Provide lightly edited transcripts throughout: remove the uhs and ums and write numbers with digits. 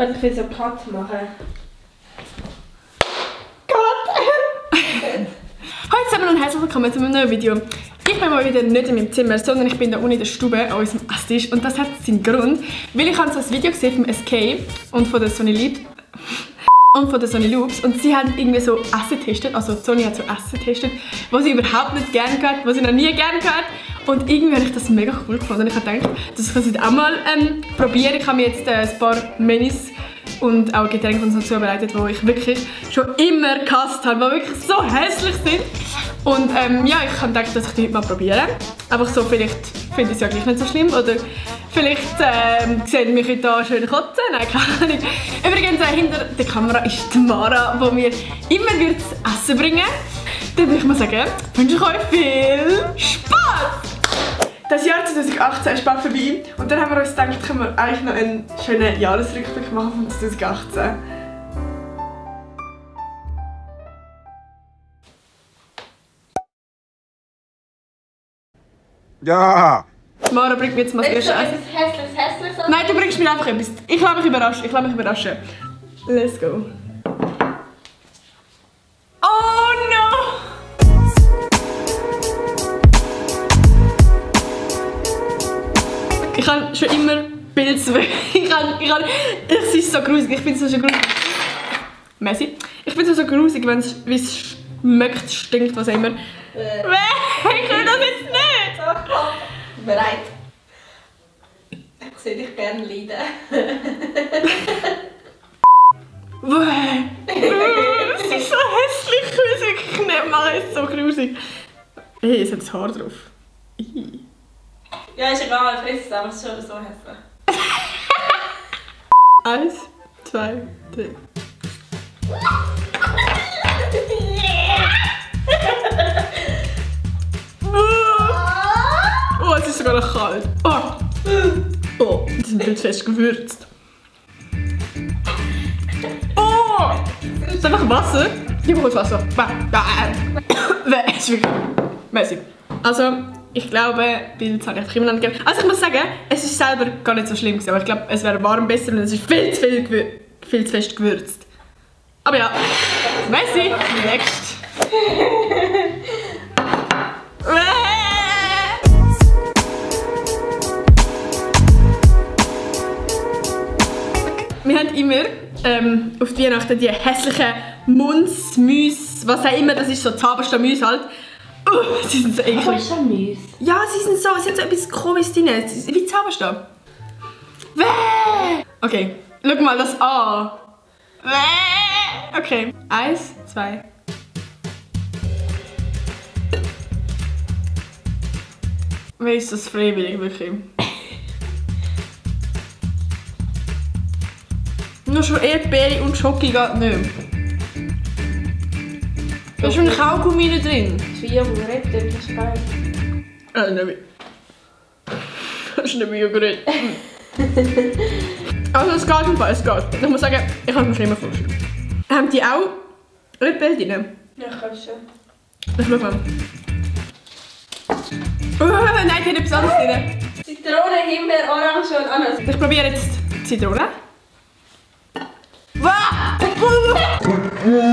Warte, ich will so Cut machen. Hallo zusammen und herzlich willkommen zu einem neuen Video. Ich bin mal wieder nicht in meinem Zimmer, sondern ich bin da unten in der Stube an unserem Esstisch. Und das hat seinen Grund, weil ich habe so ein Video gesehen vom SK und von der Sony Lead und von der Sony Loops. Und sie haben irgendwie so Essen getestet, also Sony hat so Essen getestet, was sie überhaupt nicht gerne gehört, was sie noch nie gerne gehört. Und irgendwie habe ich das mega cool gefunden. Und ich habe gedacht, das kann ich auch mal probieren. Ich habe mir jetzt ein paar Menüs und auch Getränke und so zubereitet, die ich wirklich schon immer gehasst habe, die wirklich so hässlich sind. Und ja, ich habe gedacht, dass ich die heute mal probiere. Einfach so, vielleicht finde ich es ja gleich nicht so schlimm oder vielleicht sehen mich heute hier schön kotzen. Nein, keine Ahnung. Übrigens, hinter der Kamera ist die Mara, die mir immer wird Essen bringen. Dann würde ich mal sagen, wünsche ich euch viel Spaß! Das Jahr 2018 ist bald vorbei und dann haben wir uns gedacht, können wir eigentlich noch einen schönen Jahresrückblick machen von 2018. Ja! Mara bringt mir jetzt mal das erste Essen. Ist es hässlich? Nein, du bringst mir einfach etwas. Ich lasse mich überraschen, Let's go. Oh no! Ich habe schon immer Pilze. Ich bin so grusig. Ich bin so grusig. Messi. Ich bin so grusig, wenn es schmeckt, stinkt, was auch immer. Ich will das jetzt nicht! Bereit? Ich sehe dich gerne leiden. Das ist so hässlich grusig. Ich mache es so grusig. Hey, es hat das Haar drauf. Ja, ist egal, friss es, aber es ist schon so hässlich. 1, 2, 3. Oh, es ist sogar noch kalt. Oh, die sind viel zu fest gewürzt. Oh! Das ist einfach Wasser. Ich brauche Wasser. Es ist wirklich mäßig. Also, ich glaube, Pilze habe ich einfach immer noch gerne. Also ich muss sagen, es ist selber gar nicht so schlimm gewesen, aber ich glaube, es wäre warm besser, denn es ist viel zu fest gewürzt. Aber ja, Messi, next. Wir haben immer auf die Weihnachten die hässlichen Muns, Müs, was auch immer, das ist so Zauberstabmüs halt. Sie sind so eklig. Zauberstabmüs? Ja, sie haben so etwas Komisches drin, wie Zauberstab. Okay, schau mal das an. Okay, 1, 2. Wie ist das freiwillig, wirklich? Nur schon Erdbeere und Schoki geht nicht. Da ist schon ein Kaugummi drin. Joghurt, das ist geil. Nein. Das ist nicht Joghurt. Also es geht im Fall, es geht. Ich muss sagen, ich kann es mir schon immer vorstellen. Haben die auch Erdbeere drin? Ja, kannst schon. Ich schau mal. Nein, die hat etwas anderes drin. Zitrone, Himbeer, Orange und Ananas. Ich probiere jetzt Zitrone. Oh mein Gott, nein!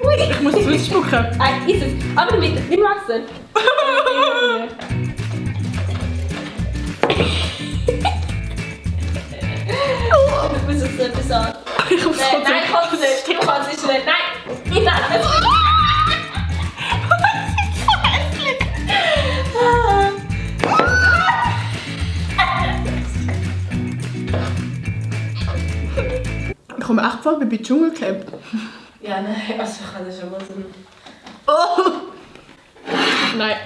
Ui! Ich muss es ausspucken. Ist es. Aber mit Wasser. Ich muss es etwas sagen. Nein, ich kann es nicht. Du kannst es nicht. Nein! Ich lasse es. Ich komme echt vor wie bei Dschungelcamp. Ja, nein, also ich kann das schon mal so. Oh! Nein.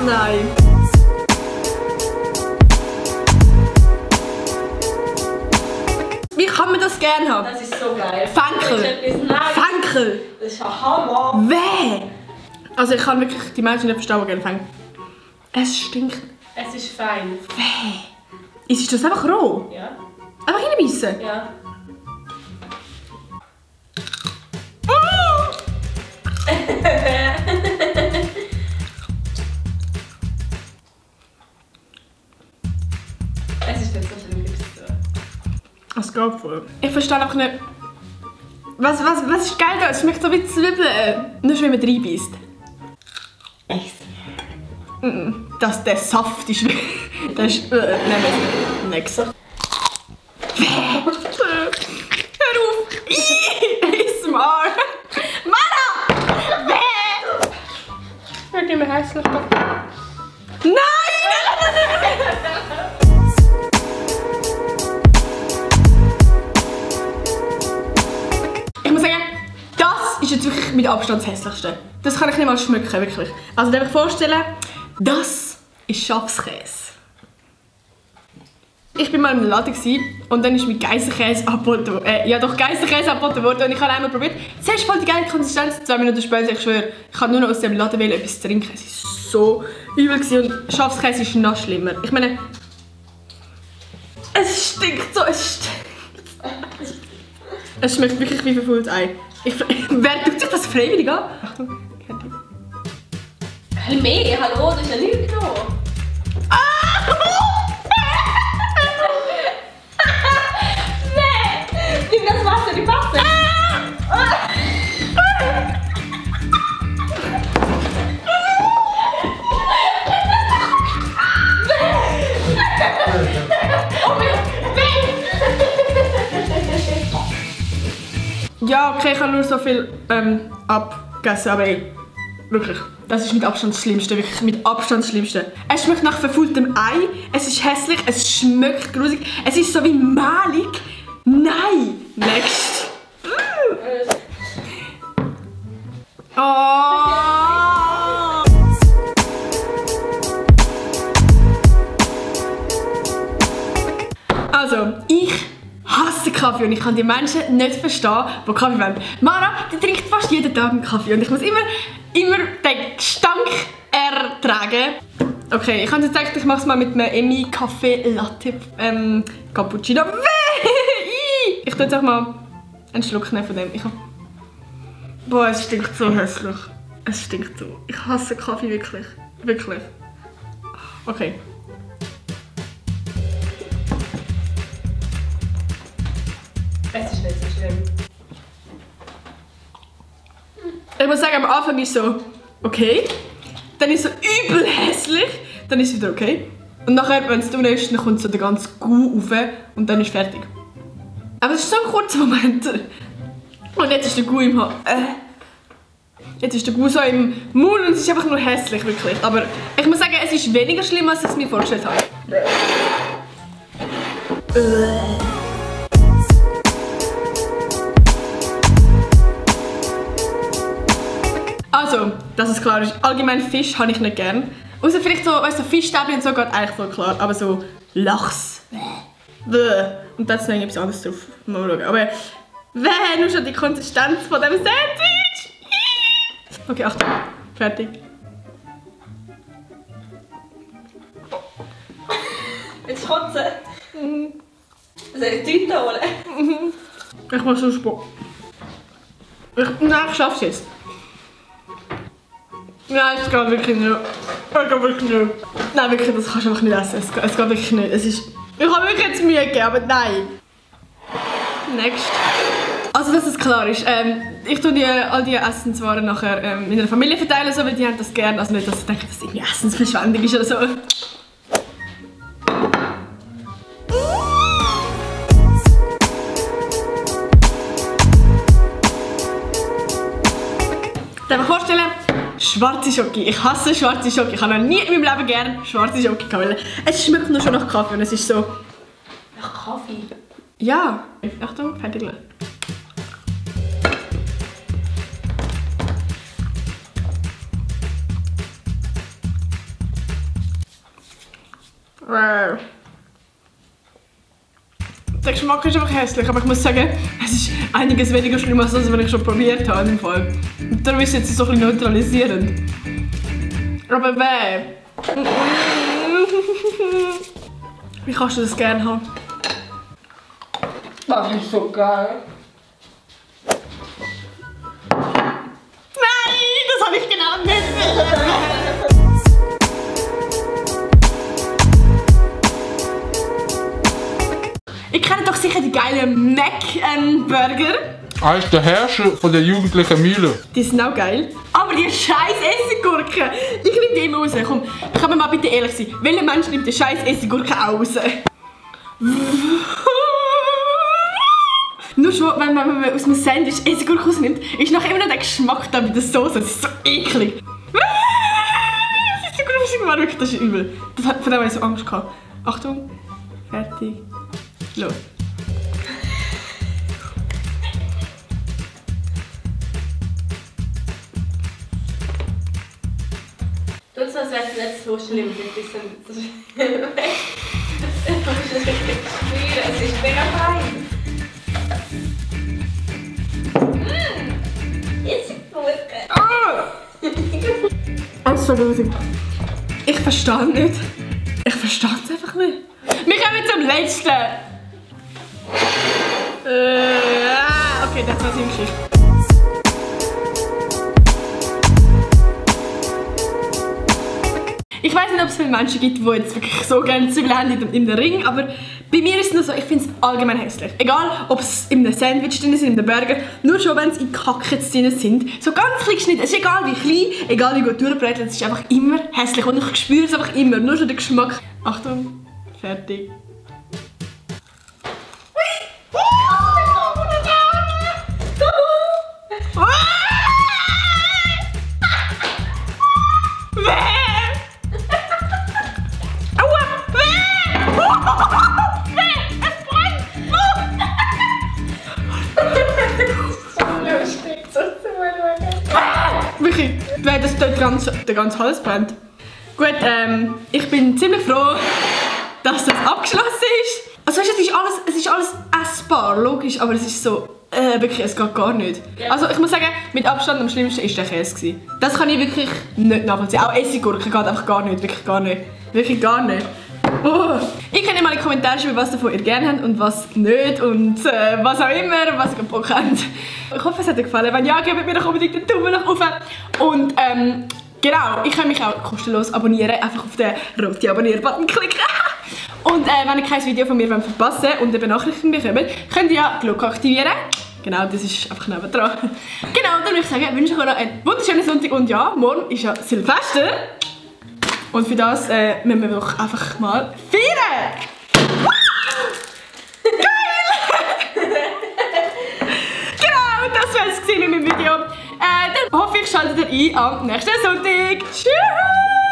Nein. Wie kann man das gerne haben? Das ist so geil. Fenkel. Fenkel. Das ist ein Hammer. Weh! Also ich kann wirklich die Menschen nicht verstehen, die gerne Fenkel. Es stinkt. Es ist fein. Weh! Ist das einfach roh? Ja. Einfach reinbeissen? Ja. ist nicht so schlimm. Es geht voll. Ich verstehe einfach nicht... Was ist geil da? Es schmeckt so wie Zwiebeln. Nur schon, wenn man reinbeißt. Echt? Dass der Saft ist... Das ist... Nein, nix. Hör auf! ASMR! Mara! Wird immer hässlich. Nein! Ich muss sagen, das ist jetzt wirklich mit Abstand das hässlichste. Das kann ich nicht mal schmecken, wirklich. Also, darf ich vorstellen, das ist Schafskäse. Ich war mal in einem Laden und dann ist mit Geissenkäse angeboten worden und ich habe einmal probiert. Zuerst voll die geile Konsistenz, 2 Minuten später, ich schwöre, ich kann nur noch aus dem Laden wählen, etwas trinken. Es war so übel und Schafskäse ist noch schlimmer. Ich meine, es stinkt so, es schmeckt wirklich wie verfaultes Ei. Wer tut sich das freiwillig an? Achtung, kennt ihr? Ein mehr, hallo, das ist ja nicht genommen. Nimm das Wasser, die Pappe. Ja, okay, ich habe nur so viel abgegessen, aber ey, wirklich, das ist mit Abstand das Schlimmste, wirklich mit Abstand das Schlimmste. Es schmeckt nach verfaultem Ei, es ist hässlich, es schmeckt grusig, es ist so wie mehlig. Nein! Next! Oh! Also, ich hasse Kaffee und ich kann die Menschen nicht verstehen, die Kaffee wollen. Mara, die trinkt fast jeden Tag einen Kaffee und ich muss immer den Gestank ertragen. Okay, ich habe jetzt gedacht, ich mache es mal mit einem Emmy Kaffee Latte Cappuccino. Ich tue jetzt auch mal einen Schluck nehmen von dem. Boah, es stinkt so hässlich. Es stinkt so. Ich hasse Kaffee wirklich. Wirklich. Okay. Es ist nicht so schlimm. Ich muss sagen, am Anfang ist so okay. Dann ist es so übel hässlich. Dann ist es wieder okay. Und nachher, wenn es drin ist, dann kommt so der ganze Gau rauf und dann ist es fertig. Aber es ist so ein kurzer Moment. Und jetzt ist der Gau im Jetzt ist der Gau so im Mund und es ist einfach nur hässlich, wirklich. Aber ich muss sagen, es ist weniger schlimm, als ich es mir vorgestellt habe. Also, dass es klar ist, allgemein Fisch habe ich nicht gern. Außer vielleicht so, weißt du, Fischstäbchen und so geht eigentlich voll klar. Aber so Lachs. Und da ist noch etwas anderes drauf. Mal schauen. Aber nur schon die Konsistenz von dem Sandwich. Okay, Achtung. Fertig. Jetzt kotzen. Soll ich die Tüte holen? Ich mach so Sport. Nein, ich schaff's jetzt. Nein, es geht wirklich nicht. Es geht wirklich nicht. Nein, wirklich, das kannst du einfach nicht essen. Es geht wirklich nicht. Es ist... Ich habe wirklich jetzt Mühe gegeben, aber nein. Next. Also, dass es klar ist. Ich tue all die Essenswaren nachher meiner Familie verteilen, so, weil die haben das gerne. Also nicht, dass ich denke, dass es irgendwie Essensverschwendung ist oder so. Darf ich vorstellen? Schwarze Schoki. Ich hasse schwarze Schoki. Ich habe noch nie in meinem Leben gerne schwarze Schoki gehabt. Es schmeckt nur schon nach Kaffee und es ist so... Nach Kaffee? Ja. Achtung, fertig. Der Geschmack ist einfach hässlich, aber ich muss sagen, es ist einiges weniger schlimm als das, was ich schon probiert habe. Im Fall. Und darum ist es jetzt so ein bisschen neutralisierend. Aber weh! Wie kannst du das gerne haben? Das ist so geil. Nein, das habe ich genau nicht. sicher die geilen Mac-Burger. Er ist der Herrscher von der jugendlichen Mühle. Die sind auch geil. Aber die scheiß Essiggurke, ich nehme die immer raus. Komm, kann man mal bitte ehrlich sein. Welcher Mensch nimmt die scheiß Essiggurke auch raus? Nur schon, wenn man aus einem Sandwich Essiggurke rausnimmt, ist nachher immer noch der Geschmack da bei der Soße. Das ist so eklig. Das ist so gruselig, wirklich, das ist übel. Von dem habe ich so Angst gehabt. Achtung, fertig, los. Du hast das nicht so schlimm, ein bisschen. Es ist mega fein. Jetzt ist gut. Das ist so gruselig. Ich verstehe nicht. Ich verstehe es einfach nicht. Wir kommen zum letzten. Okay, das war's im Geschichte. Ich weiß nicht, ob es viele Menschen gibt, die jetzt wirklich so gerne Zwiebeln haben in den Ring, aber bei mir ist es nur so, ich finde es allgemein hässlich. Egal, ob es in einem Sandwich drin ist, in einem Burger, nur schon, wenn es in Kacke drin sind. So ganz klein geschnitten, es ist egal wie klein, egal wie gut durchgebreitet, es ist einfach immer hässlich und ich spüre es einfach immer, nur schon den Geschmack. Achtung, fertig. Wirklich, das der ganze Hals brennt. Gut, ich bin ziemlich froh, dass das abgeschlossen ist. Also weißt, es ist alles essbar, logisch, aber es ist so, wirklich, es geht gar nicht. Also ich muss sagen, mit Abstand am schlimmsten war der Käse gewesen. Das kann ich wirklich nicht nachvollziehen. Auch Essiggurke geht einfach gar nicht, wirklich gar nicht. Wirklich gar nicht. Oh. Ihr könnt mal in die Kommentare schreiben, was davon ihr gerne habt und was nicht und was auch immer, was ihr Bock habt. Ich hoffe, es hat euch gefallen. Wenn ja, gebt mir doch unbedingt einen Daumen nach oben. Und genau, ihr könnt mich auch kostenlos abonnieren. Einfach auf den roten Abonnier-Button klicken. Und wenn ihr kein Video von mir verpassen wollt und eine Benachrichtigung bekommt, könnt ihr ja die Glocke aktivieren. Genau, das ist einfach nebendran. Genau, dann würde ich sagen, wünsche ich euch noch einen wunderschönen Sonntag und ja, morgen ist ja Silvester. Und für das müssen wir doch einfach mal feiern! Geil! Genau, das war es mit meinem Video. Dann hoffe ich, schaltet ihr ein am nächsten Sonntag. Tschüss!